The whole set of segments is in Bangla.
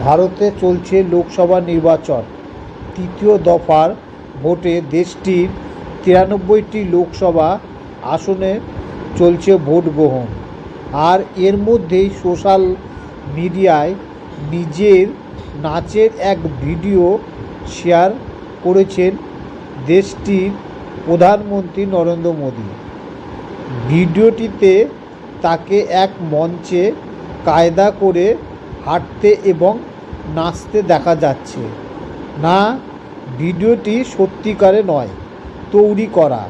ভারতে চলছে লোকসভা নির্বাচন। তৃতীয় দফার ভোটে দেশটির ৯৩টি লোকসভা আসনে চলছে ভোট গ্রহণ। আর এর মধ্যেই সোশ্যাল মিডিয়ায় নিজের নাচের এক ভিডিও শেয়ার করেছেন দেশটির প্রধানমন্ত্রী নরেন্দ্র মোদী। ভিডিওটিতে তাকে এক মঞ্চে কায়দা করে হাঁটতে এবং নাচতে দেখা যাচ্ছে। না, ভিডিওটি সত্যিকারে নয়, তৈরি করা।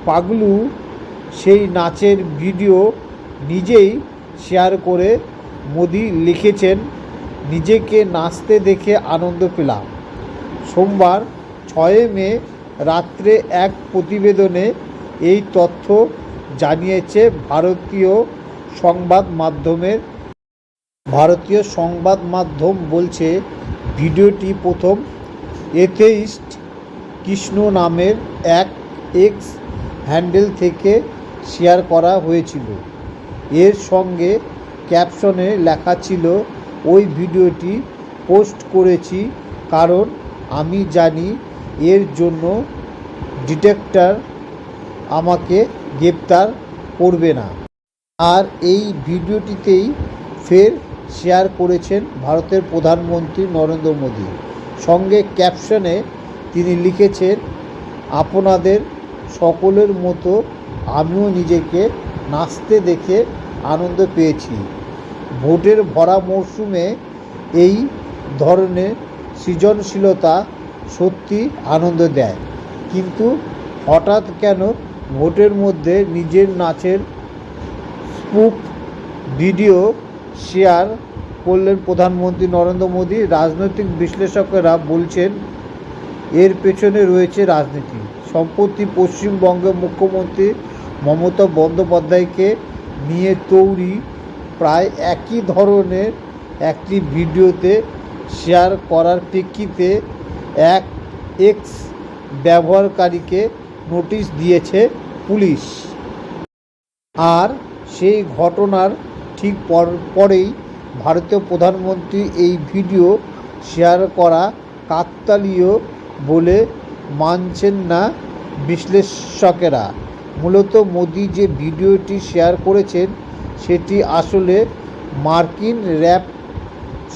পাগলু সেই নাচের ভিডিও নিজেই শেয়ার করে মোদি লিখেছেন, নিজেকে নাচতে দেখে আনন্দ পেলাম। সোমবার ৬ মে রাত্রে এক প্রতিবেদনে এই তথ্য জানিয়েছে ভারতীয় সংবাদ মাধ্যম বলছে, ভিডিওটি প্রথম এথেইস্ট কৃষ্ণ নামের এক এক্স হ্যান্ডেল থেকে শেয়ার করা হয়েছিল। এর সঙ্গে ক্যাপশনে লেখা ছিল, ওই ভিডিওটি পোস্ট করেছি কারণ আমি জানি এর জন্য ডিটেক্টর আমাকে গ্রেপ্তার করবে না। আর এই ভিডিওটিতেই ফের শেয়ার করেছেন ভারতের প্রধানমন্ত্রী নরেন্দ্র মোদী। সঙ্গে ক্যাপশনে তিনি লিখেছেন, আপনাদের সকলের মতো আমিও নিজেকে নাচতে দেখে আনন্দ পেয়েছি। ভোটের ভরা মরশুমে এই ধরনের সৃজনশীলতা সত্যি আনন্দ দেয়। কিন্তু হঠাৎ কেন ভোটের মধ্যে নিজের নাচের স্পুফ ভিডিও শেয়ার করলেন প্রধানমন্ত্রী নরেন্দ্র মোদী? রাজনৈতিক বিশ্লেষকেরা বলছেন, এর পেছনে রয়েছে রাজনীতি। সম্প্রতি পশ্চিমবঙ্গের মুখ্যমন্ত্রী মমতা বন্দ্যোপাধ্যায়কে নিয়ে তৈরি প্রায় একই ধরনের একটি ভিডিওতে শেয়ার করার প্রেক্ষিতে এক এক্স ব্যবহারকারীকে নোটিশ দিয়েছে পুলিশ। আর সেই ঘটনার ঠিক পরেই ভারতীয় প্রধানমন্ত্রী এই ভিডিও শেয়ার করা কাকতালীয় বলে মানছেন না বিশ্লেষকেরা। মূলত মোদি যে ভিডিওটি শেয়ার করেছেন সেটি আসলে মার্কিন র্যাপ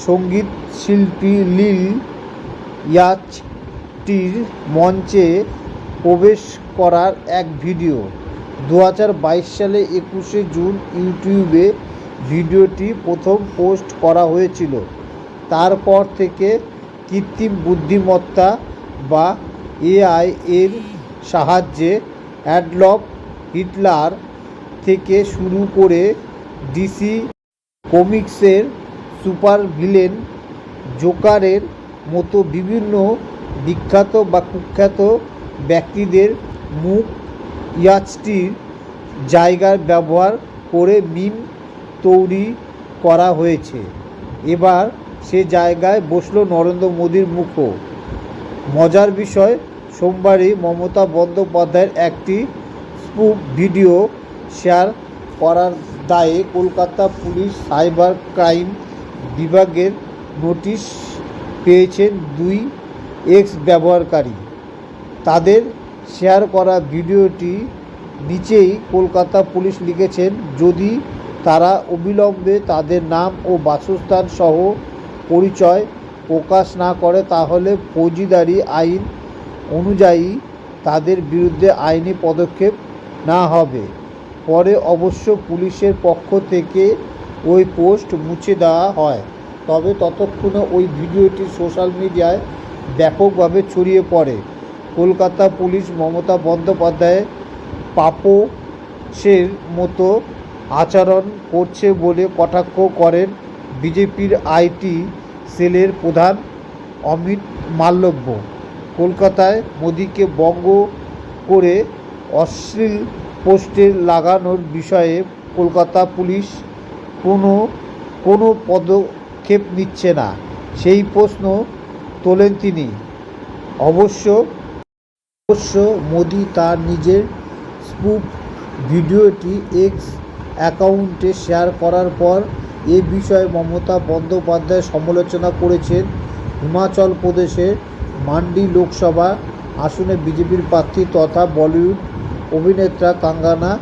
সঙ্গীত শিল্পী লিল ইয়াচটির মঞ্চে প্রবেশ করার এক ভিডিও। ২০২২ সালে ২১শে জুন ইউটিউবে ভিডিওটি প্রথম পোস্ট করা হয়েছিল। তারপর থেকে কৃত্রিম বুদ্ধিমত্তা বা এআই এর সাহায্যে অ্যাডলফ হিটলার থেকে শুরু করে ডিসি কমিক্সের সুপার ভিলেন জোকারের মতো বিভিন্ন বিখ্যাত বা কুখ্যাত ব্যক্তিদের মুখ ইয়াচটির জায়গায় ব্যবহার করে মিম তৈরি করা হয়েছে। এবার সে জায়গায় বসলো নরেন্দ্র মোদীর মুখও। মজার বিষয়, সোমবারই মমতা বন্দ্যোপাধ্যায়ের একটি স্পুফ ভিডিও শেয়ার করার দায়ে কলকাতা পুলিশ সাইবার ক্রাইম বিভাগের নোটিশ পেয়েছেন দুই এক্স ব্যবহারকারী। তাদের শেয়ার করা ভিডিওটি নিচেই কলকাতা পুলিশ লিখেছেন, যদি তারা অবিলম্বে তাদের নাম ও বাসস্থান সহ পরিচয় প্রকাশ না করে তাহলে ফৌজদারি আইন অনুযায়ী তাদের বিরুদ্ধে আইনি পদক্ষেপ নেওয়া হবে। পরে অবশ্য পুলিশের পক্ষ থেকে ওই পোস্ট মুছে দেওয়া হয়। তবে ততক্ষণে ওই ভিডিওটি সোশ্যাল মিডিয়ায় ব্যাপকভাবে ছড়িয়ে পড়ে। কলকাতা পুলিশ মমতা বন্দ্যোপাধ্যায় পাপোশের মতো আচরণ করছে বলে কটাক্ষ করেন বিজেপির আইটি সেলের প্রধান অমিত মালব্য। কলকাতায় মোদীকে ব্যঙ্গ করে অশ্লীল পোস্টার লাগানোর বিষয়ে কলকাতা পুলিশ কোনো পদক্ষেপ নিচ্ছে না, সেই প্রশ্ন তোলেন তিনি। অবশ্য মোদি তার নিজের স্পুফ ভিডিওটি এক্স অ্যাকাউন্টে শেয়ার করার পর এ বিষয়ে মমতা বন্দ্যোপাধ্যায় সমালোচনা করেছেন হিমাচল প্রদেশের মান্ডি লোকসভা আসনে বিজেপির প্রার্থী তথা বলিউড অভিনেত্রী কঙ্গনা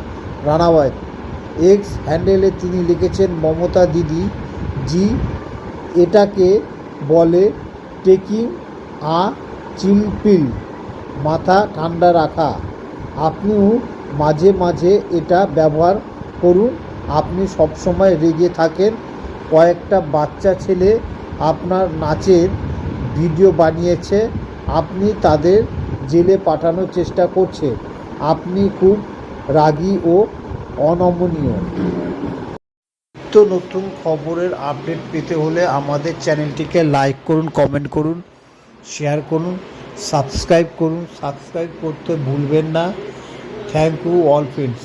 রানাওয়াত। এক্স হ্যান্ডেলে তিনি লিখেছেন, মমতা দিদি জি, এটাকে বলে টেকিং আ চিল পিল, মাথা ঠান্ডা রাখা। আপনিও মাঝে মাঝে এটা ব্যবহার করুন। আপনি সবসময় রেগে থাকেন। কয়েকটা বাচ্চা ছেলে আপনার নাচের ভিডিও বানিয়েছে, আপনি তাদের জেলে পাঠানোর চেষ্টা করছেন। আপনি খুব রাগী ও অনমনীয়। নিত্য নতুন খবরের আপডেট পেতে হলে আমাদের চ্যানেলটিকে লাইক করুন, কমেন্ট করুন, শেয়ার করুন, সাবস্ক্রাইব করুন। সাবস্ক্রাইব করতে ভুলবেন না। Thank you all friends.